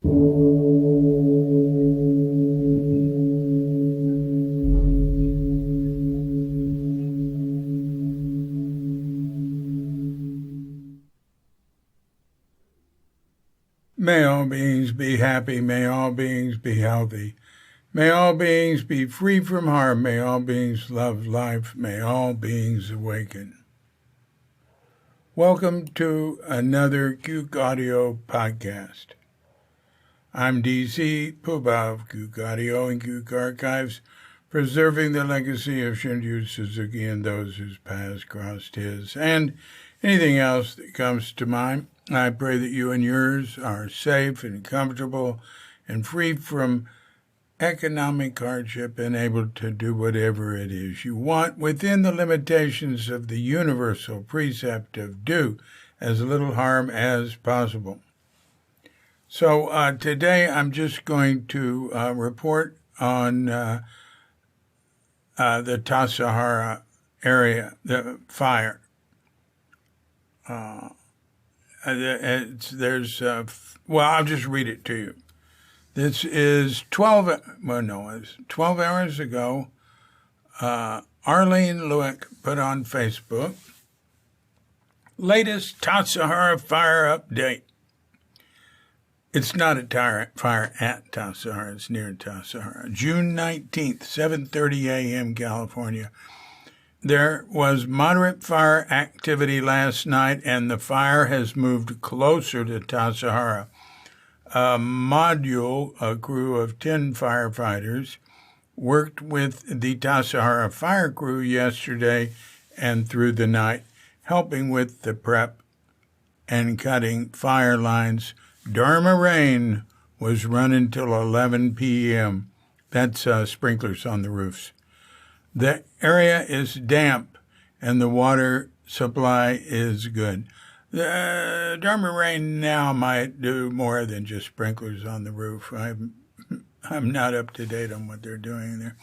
May all beings be happy. May all beings be healthy. May all beings be free from harm. May all beings love life. May all beings awaken. Welcome to another Cuke Audio podcast. I'm DC Puba of Cuke Audio and Cuke Archives, preserving the legacy of Shinryu Suzuki and those whose paths crossed his, and anything else that comes to mind. I pray that you and yours are safe and comfortable and free from economic hardship and able to do whatever it is you want within the limitations of the universal precept of do as little harm as possible. So today I'm just going to report on the Tassajara area, the fire. I'll just read it to you. This is 12 hours ago. Arlene Lewick put on Facebook, latest Tassajara fire update. It's not a fire at Tassajara, it's near Tassajara. June 19th, 7:30 a.m. California. There was moderate fire activity last night, and the fire has moved closer to Tassajara. A crew of 10 firefighters, worked with the Tassajara fire crew yesterday and through the night, helping with the prep and cutting fire lines. Dharma rain was running till 11 p.m. That's sprinklers on the roofs. The area is damp, and the water supply is good. The Dharma rain now might do more than just sprinklers on the roof. I'm not up to date on what they're doing there.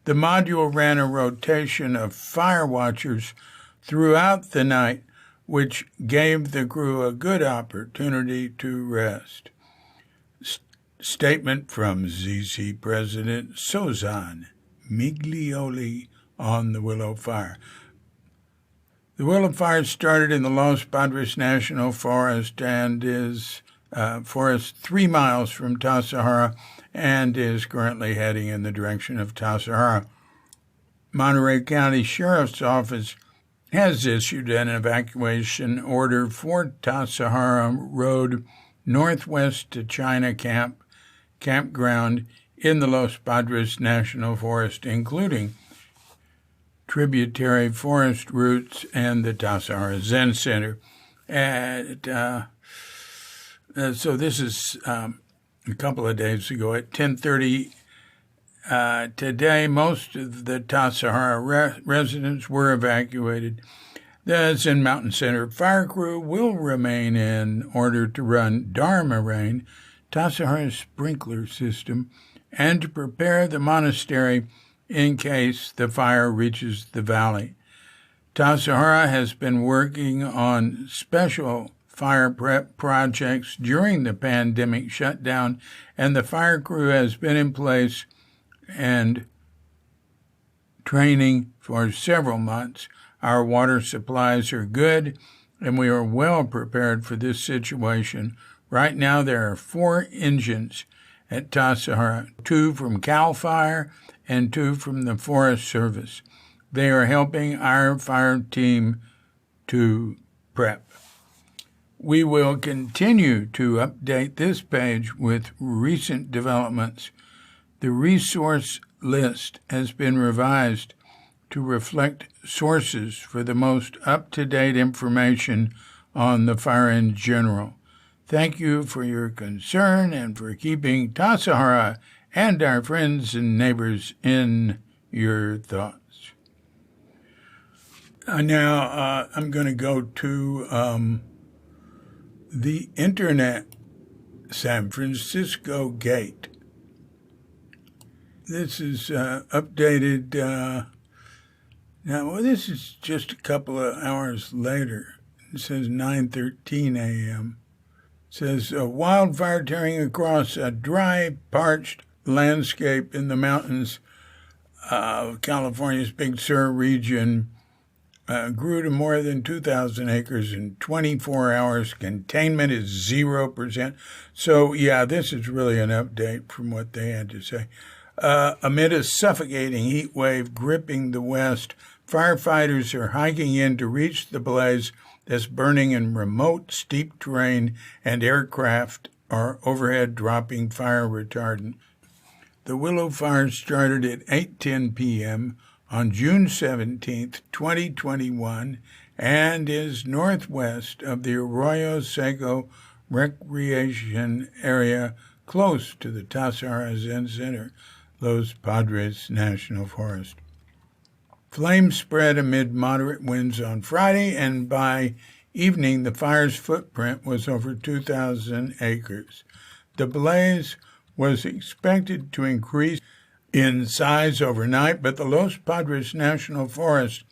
The module ran a rotation of fire watchers throughout the night, which gave the crew a good opportunity to rest. Statement from ZC President Sozan Miglioli on the Willow Fire. The Willow Fire started in the Los Padres National Forest and is 3 miles from Tassajara and is currently heading in the direction of Tassajara. Monterey County Sheriff's Office has issued an evacuation order for Tassajara Road northwest to China Campground in the Los Padres National Forest, including tributary forest routes and the Tassajara Zen Center. So this is a couple of days ago at 10:30 today. Most of the Tassajara residents were evacuated. The Zen Mt Center fire crew will remain in order to run Dharma rain, Tassajara's sprinkler system, and to prepare the monastery in case the fire reaches the valley. Tassajara has been working on special fire prep projects during the pandemic shutdown, and the fire crew has been in place and training for several months. Our water supplies are good, and we are well prepared for this situation. Right now, there are 4 engines at Tassajara, 2 from CAL FIRE and 2 from the Forest Service. They are helping our fire team to prep. We will continue to update this page with recent developments. The resource list has been revised to reflect sources for the most up-to-date information on the fire in general. Thank you for your concern and for keeping Tassajara and our friends and neighbors in your thoughts. Now I'm going to go to the Internet San Francisco Gate. This is updated. This is just a couple of hours later. It says 9:13 a.m. says wildfire tearing across a dry, parched landscape in the mountains of California's Big Sur region. Grew to more than 2,000 acres in 24 hours. Containment is 0%. So, yeah, this is really an update from what they had to say. Amid a suffocating heat wave gripping the West, firefighters are hiking in to reach the blaze that's burning in remote, steep terrain, and aircraft are overhead dropping fire retardant. The Willow Fire started at 8:10 p.m. on June 17, 2021, and is northwest of the Arroyo Seco Recreation Area, close to the Tassajara Zen Center, Los Padres National Forest. Flames spread amid moderate winds on Friday, and by evening the fire's footprint was over 2,000 acres. The blaze was expected to increase in size overnight, but the Los Padres National Forest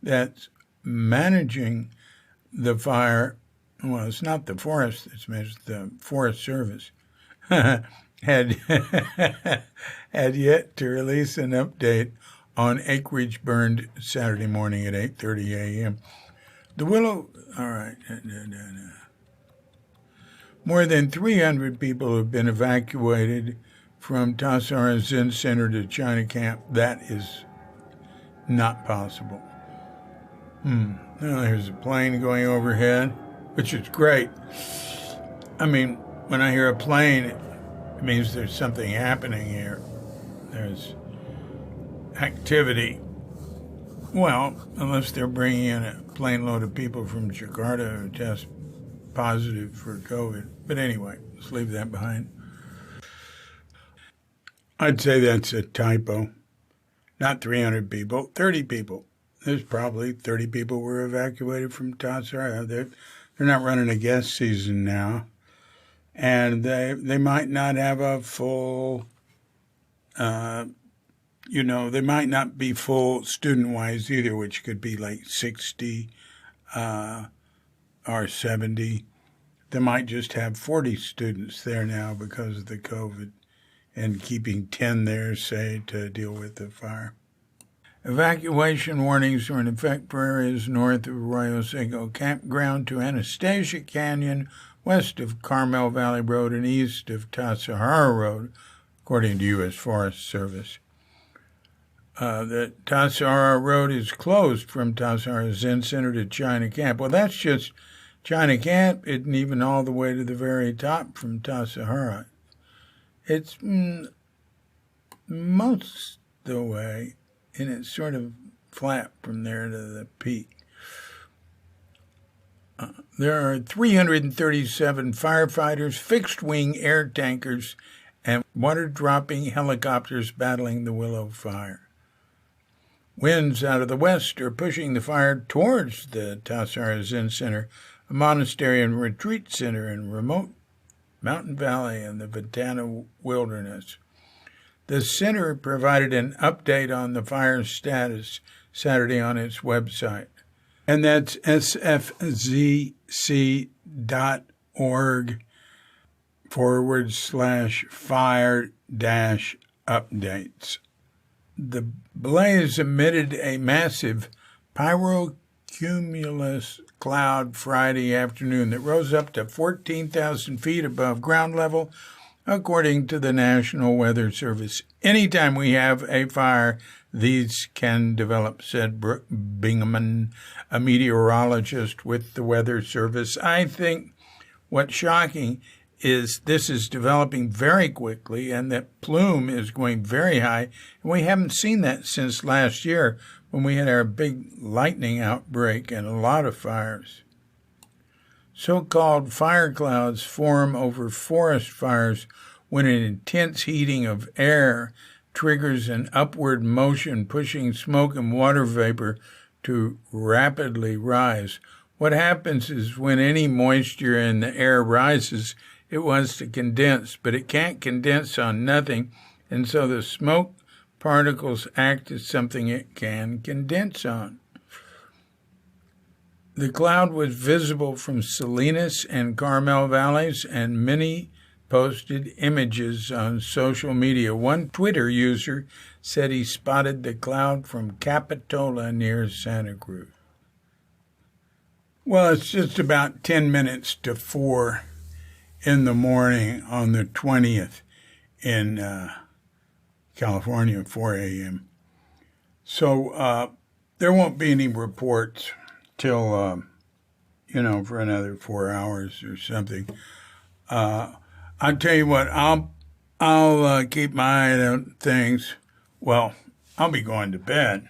that's managing the fire, well, it's not the forest that's managed, the Forest Service, had yet to release an update on acreage burned Saturday morning at 8:30 a.m. The Willow, all right, more than 300 people have been evacuated from Tassajara Zen Center to China Camp. That is not possible. Well, there's a plane going overhead, which is great. I mean, when I hear a plane, it means there's something happening here. There's activity. Well, unless they're bringing in a plane load of people from Jakarta who test positive for COVID. But anyway, let's leave that behind. I'd say that's a typo. Not 300 people, 30 people. There's probably 30 people were evacuated from Tassajara. They're not running a guest season now. And they might not have a full, they might not be full student-wise either, which could be like 60 or 70. They might just have 40 students there now because of the COVID and keeping 10 there, say, to deal with the fire. Evacuation warnings are in effect for areas north of Arroyo Seco Campground to Anastasia Canyon, west of Carmel Valley Road, and east of Tassajara Road, according to U.S. Forest Service. The Tassajara Road is closed from Tassajara Zen Center to China Camp. Well, that's just China Camp isn't even all the way to the very top from Tassajara. It's most the way, and it's sort of flat from there to the peak. There are 337 firefighters, fixed-wing air tankers, and water-dropping helicopters battling the Willow Fire. Winds out of the west are pushing the fire towards the Tassajara Zen Center, a monastery and retreat center in remote Mountain Valley and the Ventana Wilderness. The center provided an update on the fire's status Saturday on its website. And that's sfzc.org/fire-updates. The blaze emitted a massive pyrocumulus cloud Friday afternoon that rose up to 14,000 feet above ground level, according to the National Weather Service. Anytime we have a fire, these can develop, said Brooke Bingaman, a meteorologist with the Weather Service. I think what's shocking is this is developing very quickly and that plume is going very high. And we haven't seen that since last year when we had our big lightning outbreak and a lot of fires. So-called fire clouds form over forest fires when an intense heating of air triggers an upward motion, pushing smoke and water vapor to rapidly rise. What happens is when any moisture in the air rises, it wants to condense, but it can't condense on nothing, and so the smoke particles act as something it can condense on. The cloud was visible from Salinas and Carmel valleys, and many posted images on social media. One Twitter user said he spotted the cloud from Capitola near Santa Cruz. Well, it's just about 10 minutes to 4 in the morning on the 20th in California, 4 a.m. So there won't be any reports till, for another 4 hours or something. I'll tell you what, I'll keep my eye on things. Well, I'll be going to bed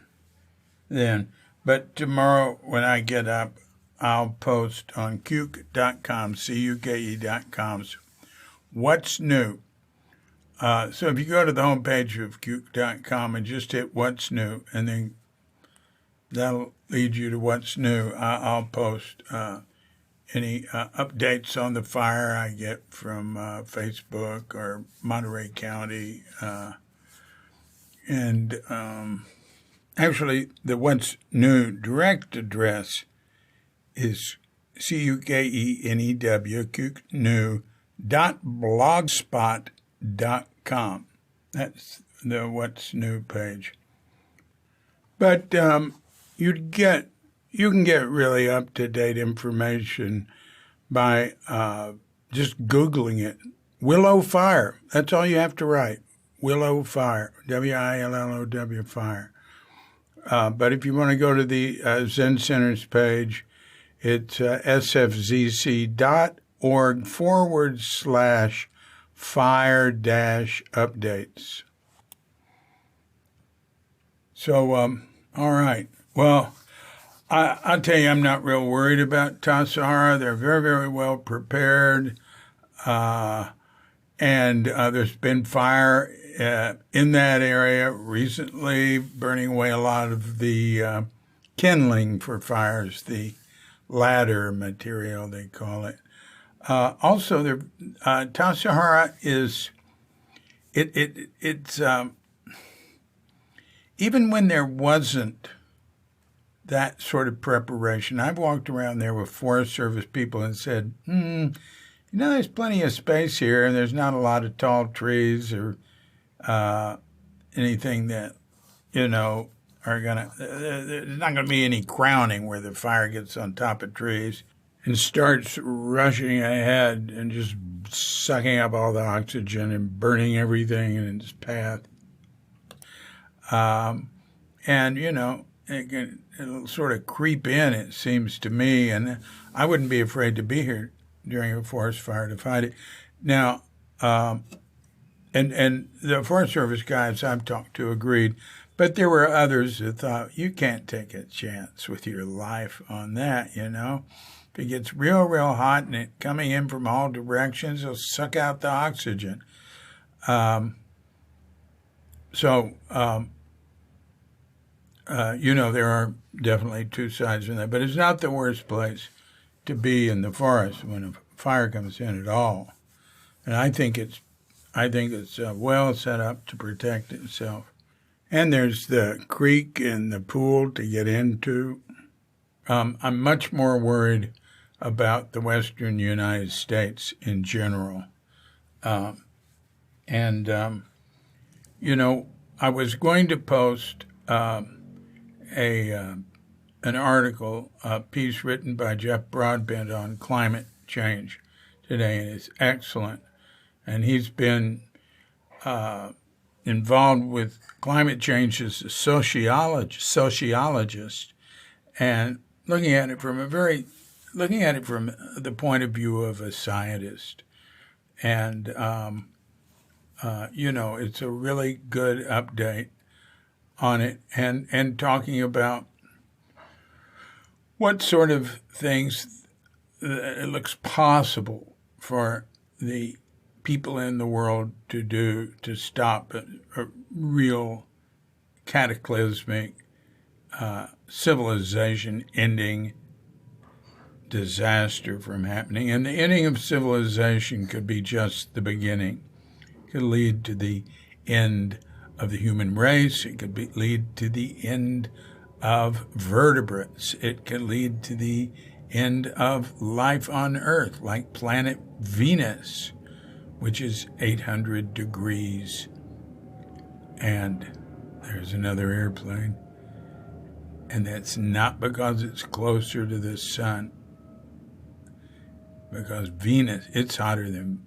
then. But tomorrow when I get up, I'll post on cuke.com, cuke.com's What's New. So if you go to the homepage of cuke.com and just hit What's New, and then that'll lead you to What's New. I'll post any updates on the fire I get from Facebook or Monterey County. Actually, the What's New direct address is cukenew.blogspot.com. That's the What's New page. But you can get really up-to-date information by just Googling it. Willow Fire. That's all you have to write. Willow Fire. WILLOW Fire. But if you want to go to the Zen Center's page, it's sfzc.org/fire-updates. So, all right. Well, I'll tell you, I'm not real worried about Tassajara. They're very, very well prepared. And there's been fire in that area recently, burning away a lot of the kindling for fires, the ladder material, they call it. Also, Tassajara is, it's even when there wasn't that sort of preparation, I've walked around there with Forest Service people and said, there's plenty of space here, and there's not a lot of tall trees or anything that, are there's not going to be any crowning where the fire gets on top of trees and starts rushing ahead and just sucking up all the oxygen and burning everything in its path. It'll sort of creep in, it seems to me, and I wouldn't be afraid to be here during a forest fire to fight it. Now, and the Forest Service guys I've talked to agreed, but there were others that thought, you can't take a chance with your life on that, If it gets real, real hot and it coming in from all directions, it'll suck out the oxygen. There are definitely two sides in that, but it's not the worst place to be in the forest when a fire comes in at all. And I think it's well set up to protect itself. And there's the creek and the pool to get into. I'm much more worried about the western United States in general. I was going to post an article, a piece written by Jeff Broadbent on climate change today, and it's excellent. And he's been involved with climate change as a sociologist, and looking at it from the point of view of a scientist. And it's a really good update on it, and talking about what sort of things it looks possible for the people in the world to do to stop a real cataclysmic civilization-ending disaster from happening. And the ending of civilization could be just the beginning. It could lead to the end of the human race. It could lead to the end of vertebrates. It could lead to the end of life on Earth, like planet Venus, which is 800 degrees. And there's another airplane. And that's not because it's closer to the sun. Because Venus, it's hotter than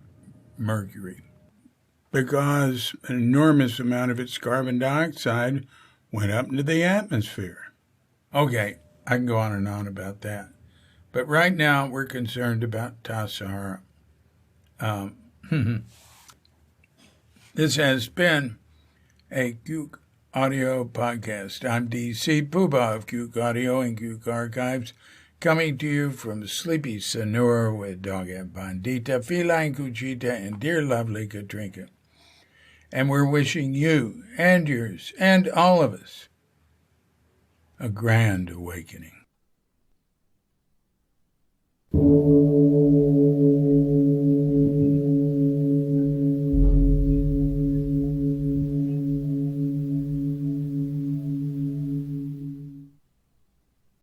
Mercury. Because an enormous amount of its carbon dioxide went up into the atmosphere. Okay, I can go on and on about that. But right now, we're concerned about Tassajara. This has been a Cuke Audio podcast. I'm DC Poobah of Cuke Audio and Cuke Archives, coming to you from sleepy Sonora with Dogette Bandita, Feline Cuchita, and dear lovely Katrinka. And we're wishing you and yours and all of us a grand awakening.